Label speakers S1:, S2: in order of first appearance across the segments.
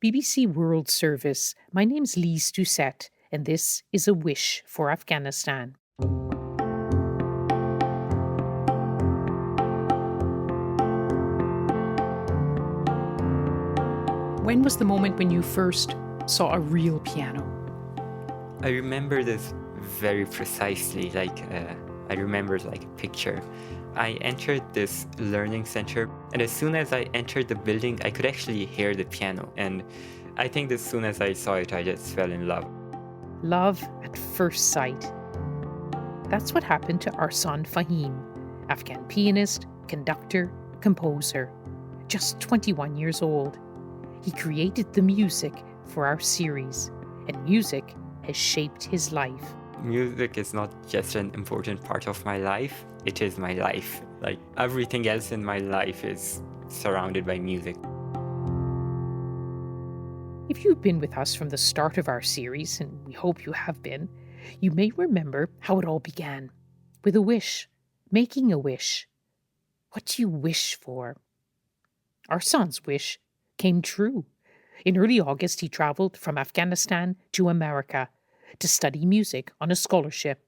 S1: BBC World Service. My name's Lise Doucette, and this is A Wish for Afghanistan. When was the moment when you first saw a real piano?
S2: I remember this very precisely, I remember like a picture. I entered this learning center, and as soon as I entered the building, I could actually hear the piano. And I think as soon as I saw it, I just fell in love.
S1: Love at first sight. That's what happened to Arsan Fahim, Afghan pianist, conductor, composer. Just 21 years old. He created the music for our series, and music has shaped his life.
S2: Music is not just an important part of my life, it is my life. Like everything else in my life is surrounded by music.
S1: If you've been with us from the start of our series, and we hope you have been, you may remember how it all began. With a wish, making a wish. What do you wish for? Arsan's wish came true. In early August, he travelled from Afghanistan to America to study music on a scholarship.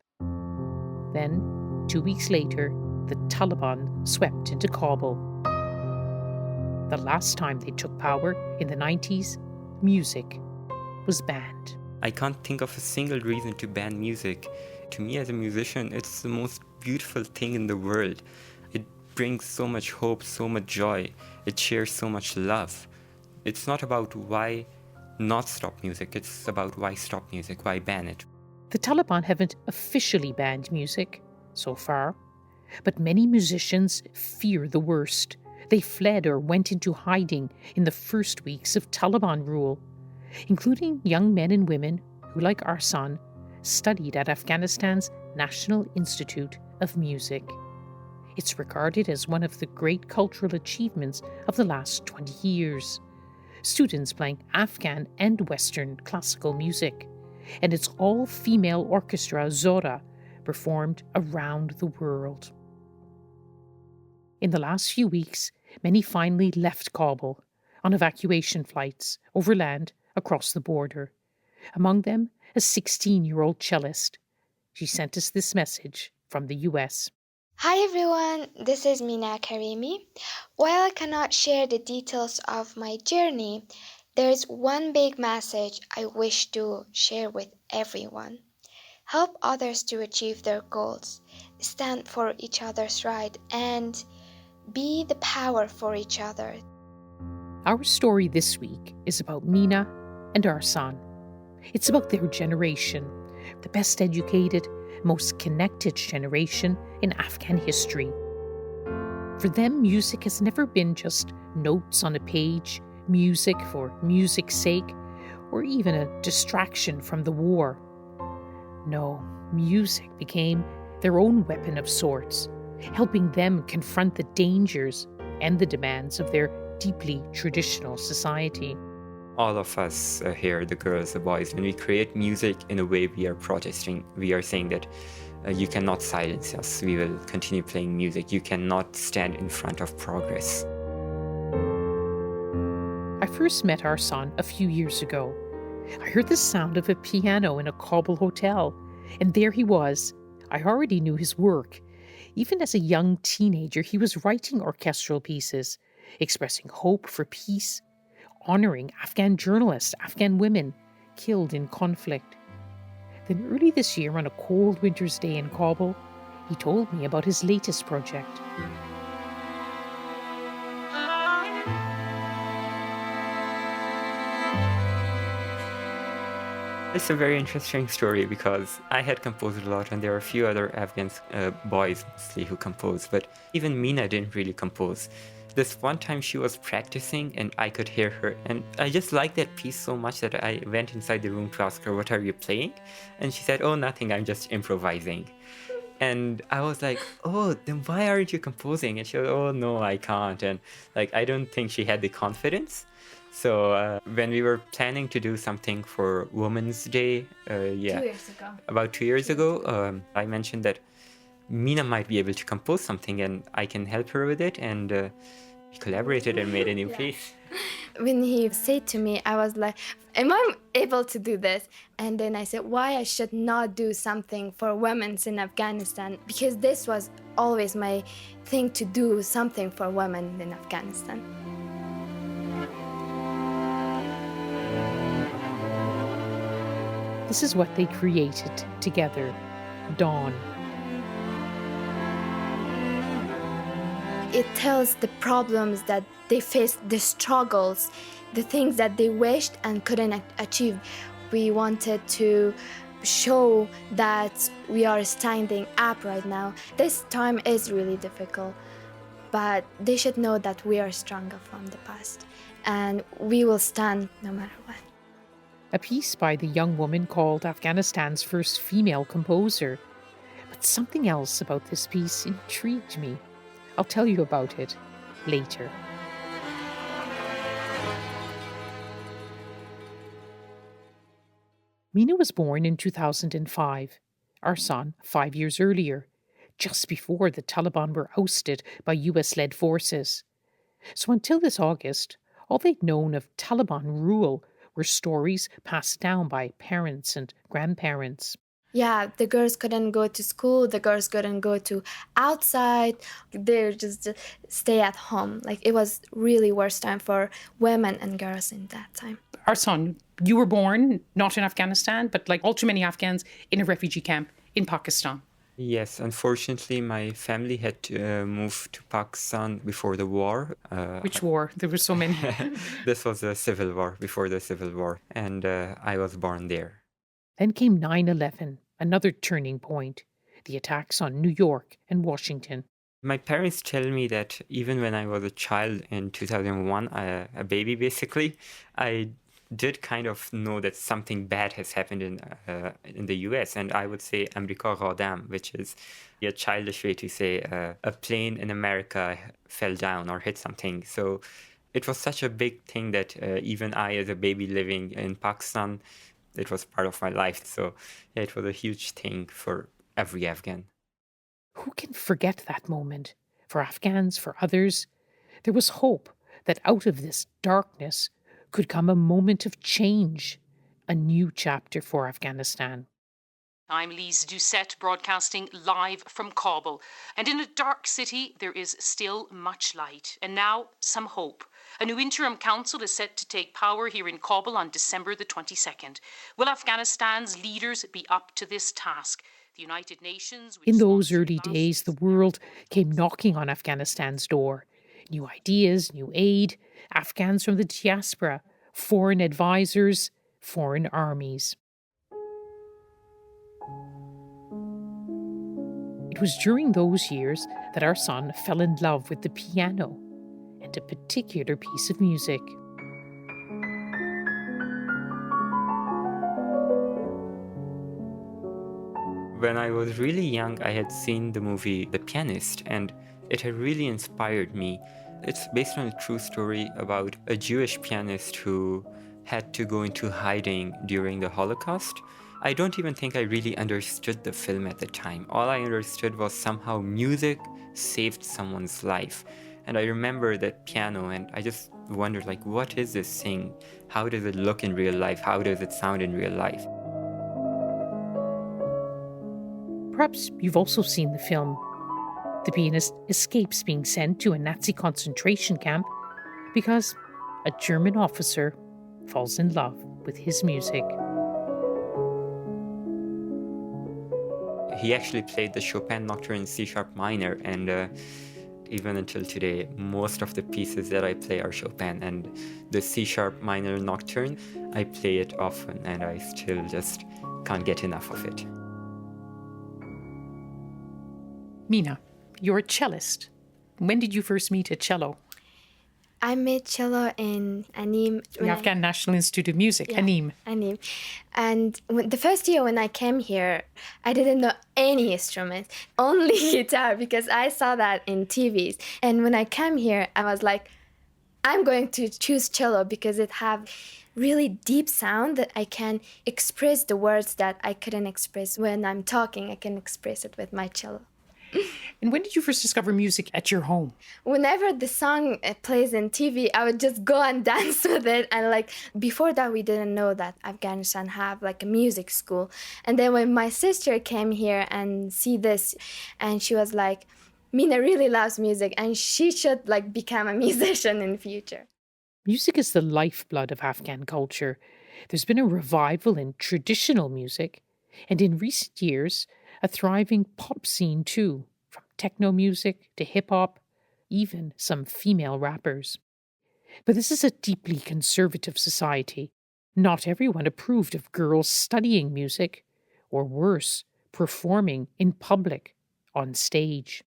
S1: Then, 2 weeks later, the Taliban swept into Kabul. The last time they took power in the 90s, music was banned.
S2: I can't think of a single reason to ban music. To me as a musician, it's the most beautiful thing in the world. It brings so much hope, so much joy. It shares so much love. It's not about why not stop music, it's about why stop music, why ban it.
S1: The Taliban haven't officially banned music so far, but many musicians fear the worst. They fled or went into hiding in the first weeks of Taliban rule, including young men and women who, like Arsan, studied at Afghanistan's National Institute of Music. It's regarded as one of the great cultural achievements of the last 20 years. Students playing Afghan and Western classical music, and its all-female orchestra Zora performed around the world. In the last few weeks, many finally left Kabul on evacuation flights overland across the border. Among them, a 16-year-old cellist. She sent us this message from the US.
S3: Hi everyone, this is Mina Karimi. While I cannot share the details of my journey, there is one big message I wish to share with everyone. Help others to achieve their goals, stand for each other's right, and be the power for each other.
S1: Our story this week is about Mina and Arsan. It's about their generation, the best educated, most connected generation in Afghan history. For them, music has never been just notes on a page, music for music's sake, or even a distraction from the war. No, music became their own weapon of sorts, helping them confront the dangers and the demands of their deeply traditional society.
S2: All of us here, the girls, the boys, when we create music, in a way we are protesting. We are saying that you cannot silence us. We will continue playing music. You cannot stand in front of progress.
S1: I first met Arsan a few years ago. I heard the sound of a piano in a Kabul hotel, and there he was. I already knew his work. Even as a young teenager, he was writing orchestral pieces, expressing hope for peace, honoring Afghan journalists, Afghan women killed in conflict. Then early this year, on a cold winter's day in Kabul, he told me about his latest project.
S2: It's a very interesting story because I had composed a lot, and there are a few other Afghan boys mostly who composed, but even Mina didn't really compose. This one time she was practicing and I could hear her, and I just liked that piece so much that I went inside the room to ask her, "What are you playing?" And she said, "Oh, nothing, I'm just improvising." And I was like, "Oh, then why aren't you composing?" And she was, "Oh, no, I can't." And I don't think she had the confidence. So when we were planning to do something for Women's Day,
S4: 2 years ago.
S2: about 2 years ago, I mentioned that Mina might be able to compose something and I can help her with it. And We collaborated and made a new piece.
S3: When he said to me, I was like, am I able to do this? And then I said, why I should not do something for women in Afghanistan? Because this was always my thing, to do something for women in Afghanistan.
S1: This is what they created together, Dawn.
S3: It tells the problems that they faced, the struggles, the things that they wished and couldn't achieve. We wanted to show that we are standing up right now. This time is really difficult, but they should know that we are stronger from the past and we will stand no matter what.
S1: A piece by the young woman called Afghanistan's first female composer. But something else about this piece intrigued me. I'll tell you about it later. Mina was born in 2005, Arsan 5 years earlier, just before the Taliban were ousted by US-led forces. So until this August, all they'd known of Taliban rule were stories passed down by parents and grandparents.
S3: Yeah, the girls couldn't go to school, the girls couldn't go to outside, they just stay at home. Like, it was really worst time for women and girls in that time.
S4: Arsan, you were born not in Afghanistan, but like all too many Afghans, in a refugee camp in Pakistan.
S2: Yes, unfortunately, my family had to move to Pakistan before the war.
S4: Which war? There were so many.
S2: This was a civil war, before the civil war, and I was born there.
S1: Then came 9/11, another turning point, the attacks on New York and Washington.
S2: My parents tell me that even when I was a child in 2001, a baby basically, I did kind of know that something bad has happened in the US, and I would say Amerika Radam, which is a childish way to say a plane in America fell down or hit something. So it was such a big thing that even I, as a baby living in Pakistan, it was part of my life. So yeah, it was a huge thing for every Afghan.
S1: Who can forget that moment? For Afghans, for others, there was hope that out of this darkness could come a moment of change, a new chapter for Afghanistan.
S5: I'm Lise Doucette, broadcasting live from Kabul. And in a dark city, there is still much light, and now some hope. A new interim council is set to take power here in Kabul on December the 22nd. Will Afghanistan's leaders be up to this task? The United Nations...
S1: In those early days, the world came knocking on Afghanistan's door. New ideas, new aid, Afghans from the diaspora, foreign advisors, foreign armies. It was during those years that Arsan fell in love with the piano and a particular piece of music.
S2: When I was really young, I had seen the movie The Pianist, and it had really inspired me. It's based on a true story about a Jewish pianist who had to go into hiding during the Holocaust. I don't even think I really understood the film at the time. All I understood was somehow music saved someone's life. And I remember that piano, and I just wondered, like, what is this thing? How does it look in real life? How does it sound in real life?
S1: Perhaps you've also seen the film. The pianist escapes being sent to a Nazi concentration camp because a German officer falls in love with his music.
S2: He actually played the Chopin Nocturne in C-sharp minor, and even until today, most of the pieces that I play are Chopin, and the C-sharp minor Nocturne, I play it often, and I still just can't get enough of it.
S4: Mina, you're a cellist. When did you first meet a cello?
S3: I met cello in Anim.
S4: The Afghan National Institute of Music,
S3: Yeah,
S4: Anim.
S3: Anim. And the first year when I came here, I didn't know any instrument, only guitar, because I saw that in TVs. And when I came here, I was like, I'm going to choose cello because it have really deep sound that I can express the words that I couldn't express when I'm talking. I can express it with my cello.
S4: And when did you first discover music at your home?
S3: Whenever the song plays in TV, I would just go and dance with it. And like before that, we didn't know that Afghanistan have like a music school. And then when my sister came here and see this, and she was like, Mina really loves music and she should like become a musician in the future.
S1: Music is the lifeblood of Afghan culture. There's been a revival in traditional music, and in recent years, a thriving pop scene too, from techno music to hip hop, even some female rappers. But this is a deeply conservative society. Not everyone approved of girls studying music, or worse, performing in public, on stage.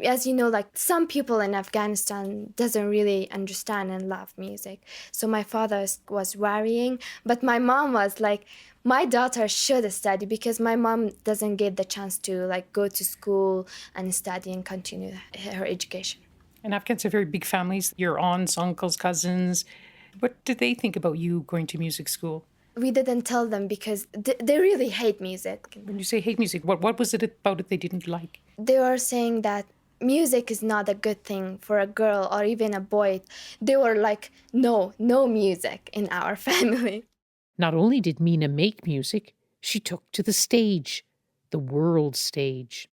S3: As you know, like some people in Afghanistan doesn't really understand and love music. So my father was worrying, but my mom was like, my daughter should study because my mom doesn't get the chance to like go to school and study and continue her education.
S4: And Afghans are very big families. Your aunts, uncles, cousins. What did they think about you going to music school?
S3: We didn't tell them because they really hate music.
S4: When you say hate music, what was it about it they didn't like?
S3: They were saying that music is not a good thing for a girl or even a boy. They were like, no music in our family.
S1: Not only did Mina make music, she took to the stage, the world stage.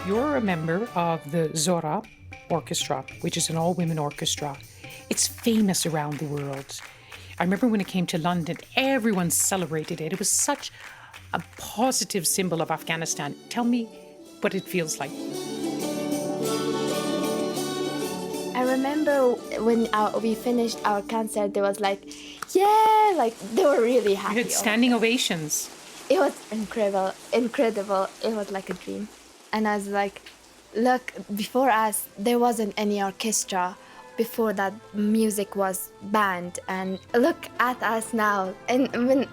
S4: You're a member of the Zora Orchestra, which is an all-women orchestra. It's famous around the world. I remember when it came to London, everyone celebrated it. It was such a positive symbol of Afghanistan. Tell me what it feels like.
S3: I remember when we finished our concert, there was like, yeah, like they were really happy.
S4: You had standing ovations.
S3: It was incredible. It was like a dream. And I was like, look, before us, there wasn't any orchestra. Before that, music was band. And look at us now. And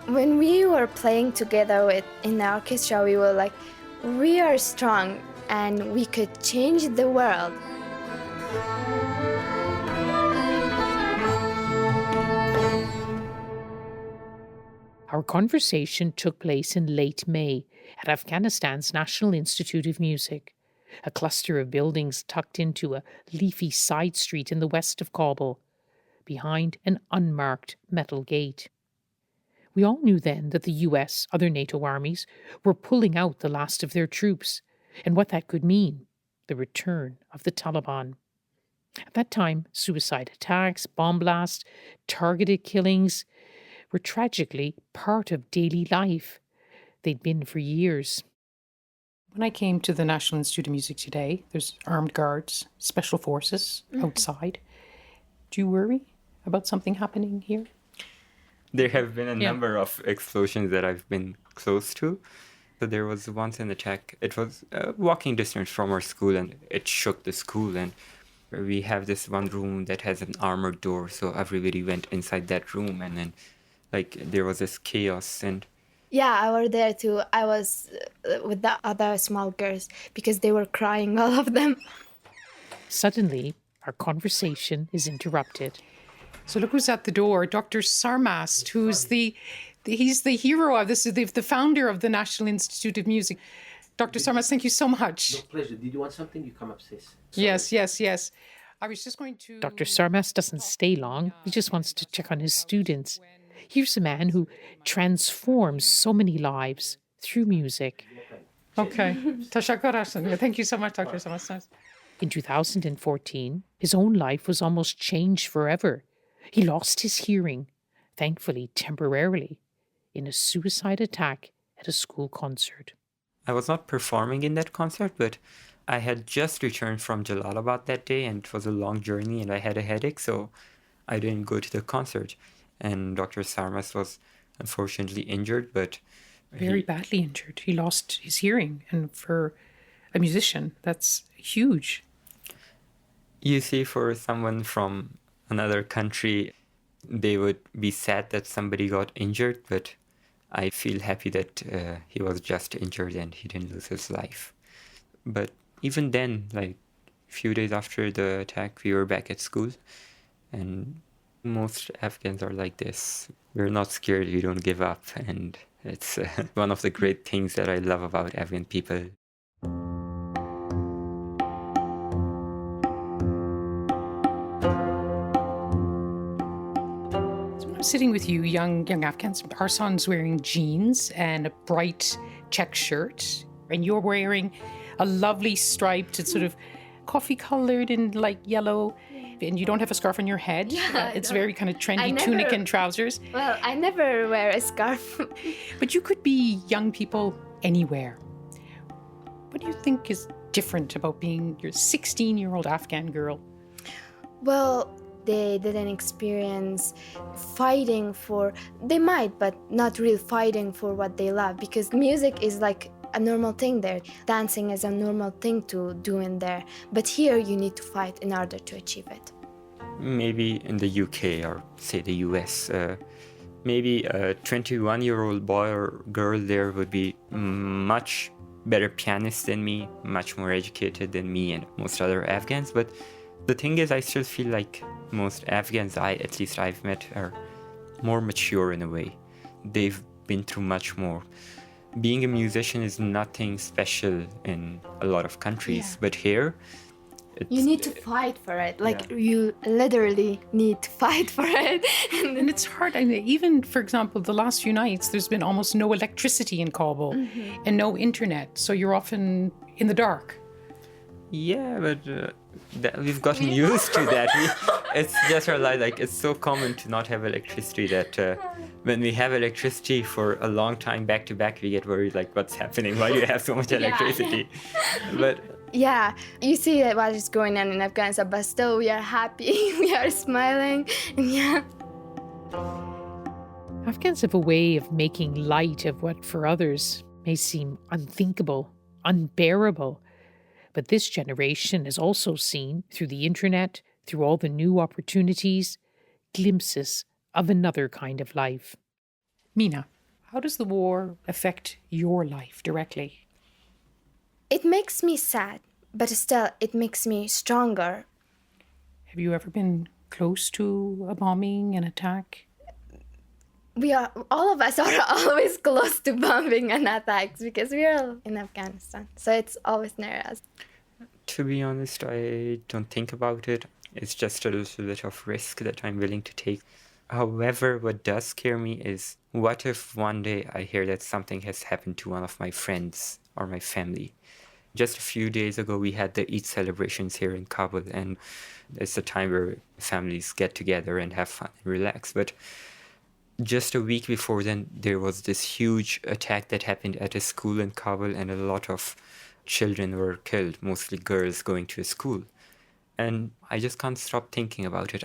S3: when we were playing together in the orchestra, we were like, we are strong and we could change the world.
S1: Our conversation took place in late May at Afghanistan's National Institute of Music, a cluster of buildings tucked into a leafy side street in the west of Kabul, behind an unmarked metal gate. We all knew then that the US, other NATO armies, were pulling out the last of their troops, and what that could mean, the return of the Taliban. At that time, suicide attacks, bomb blasts, targeted killings were tragically part of daily life. They'd been for years.
S4: When I came to the National Institute of Music today, there's armed guards, special forces outside. Do you worry about something happening here?
S2: There have been a number of explosions that I've been close to. So there was once an attack. It was walking distance from our school and it shook the school. And we have this one room that has an armored door. So everybody went inside that room and then there was this chaos. And
S3: yeah, I was there too. I was with the other small girls because they were crying, all of them.
S1: Suddenly, our conversation is interrupted.
S4: So look who's at the door, Dr. Sarmast, who's he's the hero of this, the founder of the National Institute of Music. Dr. Sarmast, thank you so much.
S6: No, pleasure. Did you want something? You come upstairs.
S4: Yes. I was just going to...
S1: Dr. Sarmast doesn't stay long. He just wants to check on his students. Here's a man who transforms so many lives through music.
S4: Okay. Thank you so much, Dr. Sarmast.
S1: In 2014, his own life was almost changed forever. He lost his hearing, thankfully temporarily, in a suicide attack at a school concert.
S2: I was not performing in that concert, but I had just returned from Jalalabad that day and it was a long journey and I had a headache, so I didn't go to the concert. And Dr. Sarmast was unfortunately injured, but...
S4: Very badly injured. He lost his hearing, and for a musician, that's huge.
S2: You see, for someone from another country, they would be sad that somebody got injured, but I feel happy that he was just injured and he didn't lose his life. But even then, a few days after the attack, we were back at school, and most Afghans are like this. We're not scared, we don't give up, and It's one of the great things that I love about Afghan people.
S4: So I'm sitting with you, young Afghans. Our son's wearing jeans and a bright check shirt, and you're wearing a lovely striped, it's sort of coffee-colored and like yellow, and you don't have a scarf on your head.
S3: Yeah,
S4: It's
S3: I
S4: very kind of trendy
S3: never-
S4: tunic and trousers.
S3: Well, I never wear a scarf.
S4: But you could be young people anywhere. What do you think is different about being your 16-year-old Afghan girl?
S3: Well, they didn't experience fighting for, they might, but not really fighting for what they love, because music is like a normal thing there. Dancing is a normal thing to do in there. But here you need to fight in order to achieve it.
S2: Maybe in the UK or say the US, maybe a 21-year-old boy or girl there would be much better pianist than me, much more educated than me and most other Afghans. But the thing is, I still feel like most Afghans at least I've met, are more mature in a way. They've been through much more. Being a musician is nothing special in a lot of countries,
S3: Yeah.
S2: but here,
S3: You need to fight for it. Like, you literally need to fight for it.
S4: And it's hard. I mean, even, for example, the last few nights, there's been almost no electricity in Kabul and no internet. So you're often in the dark.
S2: Yeah, but we've gotten used to that. It's just our life. Like, it's so common to not have electricity that when we have electricity for a long time back to back, we get worried, like, what's happening? Why do you have so much electricity? But
S3: Yeah, you see what is going on in Afghanistan, but still we are happy, we are smiling, and yeah.
S1: Afghans have a way of making light of what for others may seem unthinkable, unbearable. But this generation has also seen, through the internet, through all the new opportunities, glimpses of another kind of life.
S4: Mina, how does the war affect your life directly?
S3: It makes me sad, but still it makes me stronger.
S4: Have you ever been close to a bombing, an attack?
S3: All of us are always close to bombing and attacks because we are in Afghanistan. So it's always near us.
S2: to be honest, I don't think about it. It's just a little bit of risk that I'm willing to take. However, what does scare me is, what if one day I hear that something has happened to one of my friends or my family? Just a few days ago, we had the Eid celebrations here in Kabul, and it's a time where families get together and have fun and relax. But just a week before then, there was this huge attack that happened at a school in Kabul, and a lot of children were killed, mostly girls going to a school. And I just can't stop thinking about it.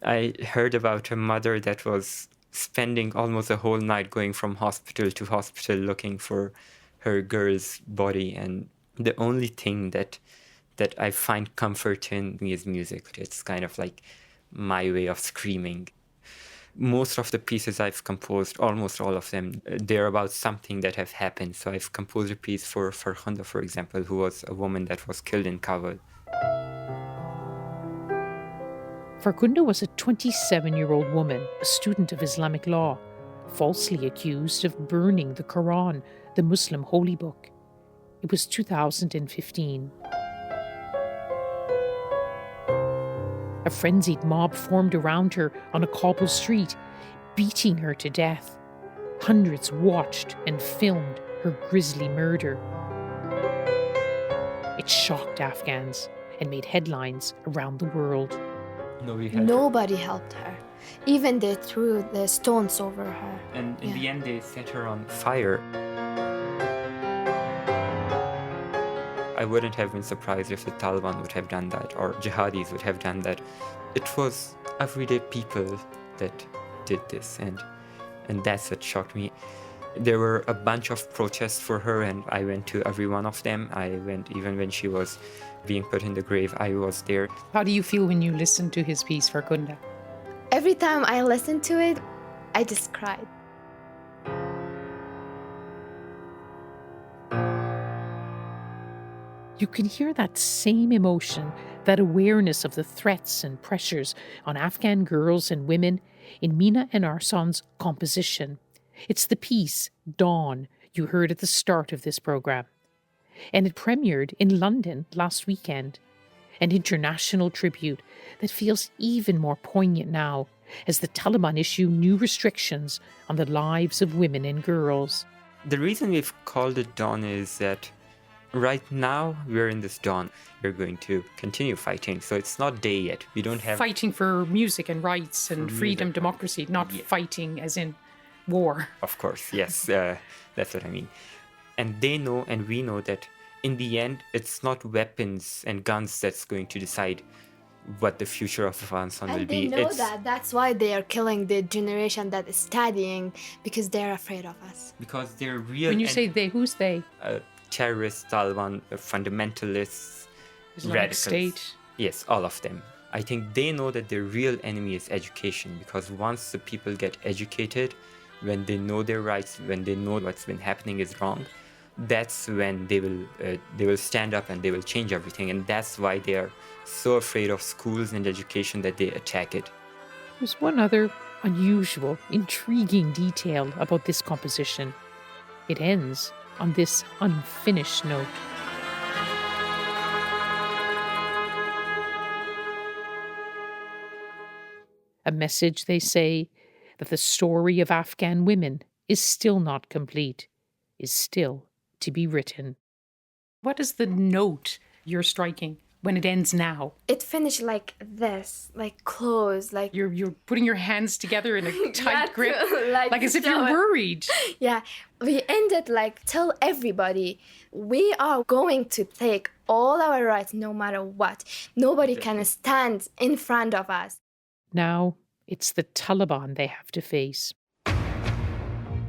S2: I heard about a mother that was spending almost a whole night going from hospital to hospital looking for her girl's body. And the only thing that I find comfort in is music. It's kind of like my way of screaming. Most of the pieces I've composed, almost all of them, they're about something that have happened. So I've composed a piece for Farkhunda, for example, who was a woman that was killed in Kabul.
S1: Farkhunda was a 27-year-old woman, a student of Islamic law, falsely accused of burning the Quran, the Muslim holy book. It was 2015. A frenzied mob formed around her on a Kabul street, beating her to death. Hundreds watched and filmed her grisly murder. It shocked Afghans and made headlines around the world.
S3: Nobody helped her. Even they threw the stones over her.
S2: And in
S3: Yeah.
S2: the end, they set her on fire. I wouldn't have been surprised if the Taliban would have done that, or jihadis would have done that. It was everyday people that did this, and that's what shocked me. There were a bunch of protests for her, and I went to every one of them. I went even when she was being put in the grave. I was there.
S4: How do you feel when you listen to his piece, Farkhunda?
S3: Every time I listened to it, I just cried.
S1: You can hear that same emotion, that awareness of the threats and pressures on Afghan girls and women in Mina and Arsan's composition. It's the piece, Dawn, you heard at the start of this programme. And it premiered in London last weekend. An international tribute that feels even more poignant now as the Taliban issue new restrictions on the lives of women and girls.
S2: The reason we've called it Dawn is that right now we're in this dawn. We're going to continue fighting. So it's not day yet. We don't have...
S4: Fighting for music and rights and freedom,
S2: music.
S4: democracy, not
S2: Yeah.
S4: fighting as in war.
S2: Of course, yes. That's what I mean. And they know and we know that in the end, it's not weapons and guns that's going to decide what the future of Afghanistan will
S7: And
S2: be.
S7: they know that. That's why they are killing the generation that is studying, because they're afraid of us.
S2: Because they're real...
S4: When you
S2: and-
S4: say they, who's they?
S2: terrorists, Taliban, fundamentalists,
S4: Islamic
S2: radicals.
S4: State.
S2: Yes, all of them. I think they know that their real enemy is education, because once the people get educated, when they know their rights, when they know what's been happening is wrong, that's when they will stand up and they will change everything. And that's why they are so afraid of schools and education that they attack it.
S1: There's one other unusual, intriguing detail about this composition. It ends on this unfinished note. A message, they say, that the story of Afghan women is still not complete, is still to be written.
S4: What is the note you're striking when it ends now?
S7: It finished like this, like close, like
S4: You're putting your hands together in a tight grip, like as if
S7: so-
S4: you're worried.
S7: Yeah, we ended like tell everybody we are going to take all our rights no matter what. Nobody can stand in front of us.
S1: Now it's the Taliban they have to face.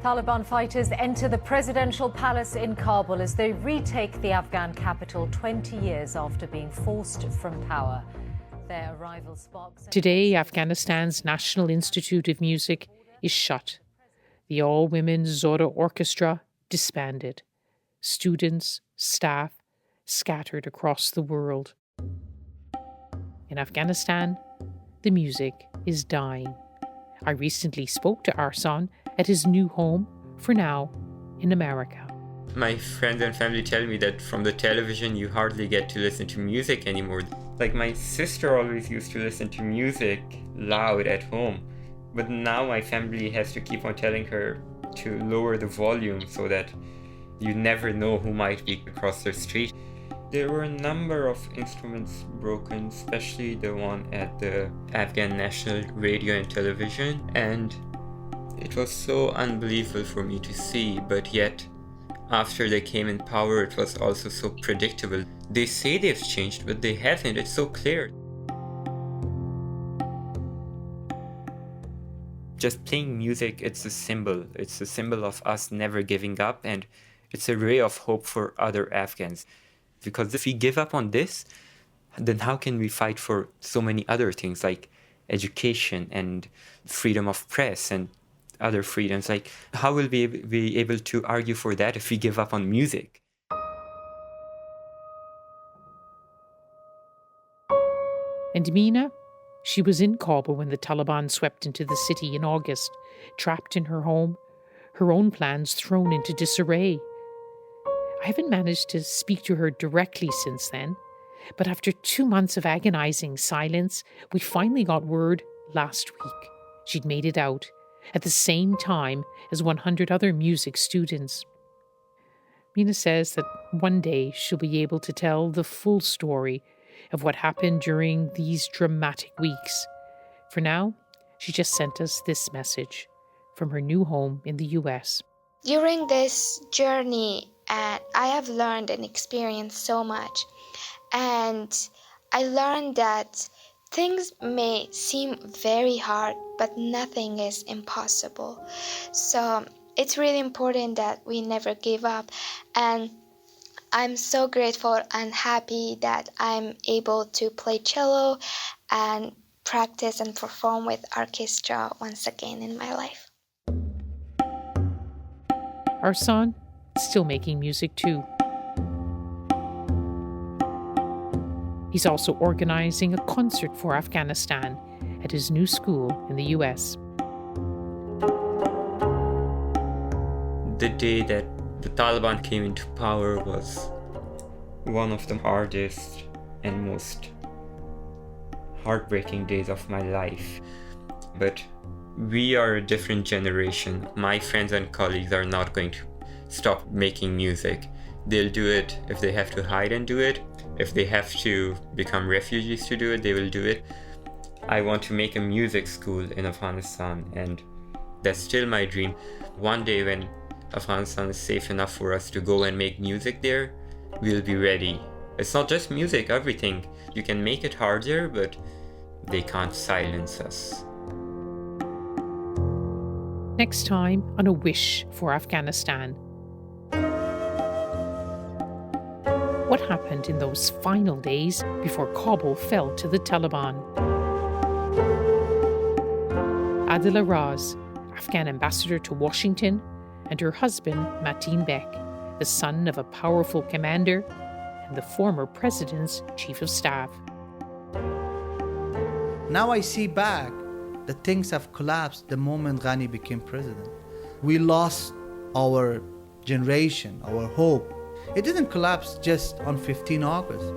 S8: Taliban fighters enter the presidential palace in Kabul as they retake the Afghan capital 20 years after being forced from power. Their arrival sparks...
S1: Today, Afghanistan's National Institute of Music is shut. The all-women Zora Orchestra disbanded. Students, staff, scattered across the world. In Afghanistan, the music is dying. I recently spoke to Arsan at his new home, for now, in America.
S2: My friends and family tell me that from the television you hardly get to listen to music anymore. Like my sister always used to listen to music loud at home, but now my family has to keep on telling her to lower the volume so that you never know who might be across the street. There were a number of instruments broken, especially the one at the Afghan National Radio and Television, and it was so unbelievable for me to see, but yet after they came in power it was also so predictable. They say they've changed, but they haven't. It's so clear. Just playing music, it's a symbol. It's a symbol of us never giving up, and it's a ray of hope for other Afghans. Because if we give up on this, then how can we fight for so many other things like education and freedom of press and other freedoms? Like, how will we be able to argue for that if we give up on music?
S1: And Mina? She was in Kabul when the Taliban swept into the city in August, trapped in her home, her own plans thrown into disarray. I haven't managed to speak to her directly since then, but after 2 months of agonizing silence, we finally got word last week she'd made it out at the same time as 100 other music students. Mina says that one day she'll be able to tell the full story of what happened during these dramatic weeks. For now, she just sent us this message from her new home in the US.
S3: During this journey, I have learned and experienced so much. And I learned that things may seem very hard, but nothing is impossible. So it's really important that we never give up. And I'm so grateful and happy that I'm able to play cello and practice and perform with orchestra once again in my life.
S1: Arsan, still making music too. He's also organizing a concert for Afghanistan at his new school in the US.
S2: The day that the Taliban came into power was one of the hardest and most heartbreaking days of my life. But we are a different generation. My friends and colleagues are not going to stop making music. They'll do it if they have to hide and do it. If they have to become refugees to do it, they will do it. I want to make a music school in Afghanistan, and that's still my dream. One day when Afghanistan is safe enough for us to go and make music there, we'll be ready. It's not just music, everything. You can make it harder, but they can't silence us.
S1: Next time on A Wish for Afghanistan. What happened in those final days before Kabul fell to the Taliban? Adila Raz, Afghan ambassador to Washington, and her husband, Mateen Bek, the son of a powerful commander and the former president's chief of staff.
S9: Now I see back that things have collapsed the moment Ghani became president. We lost our generation, our hope. It didn't collapse just on 15 August.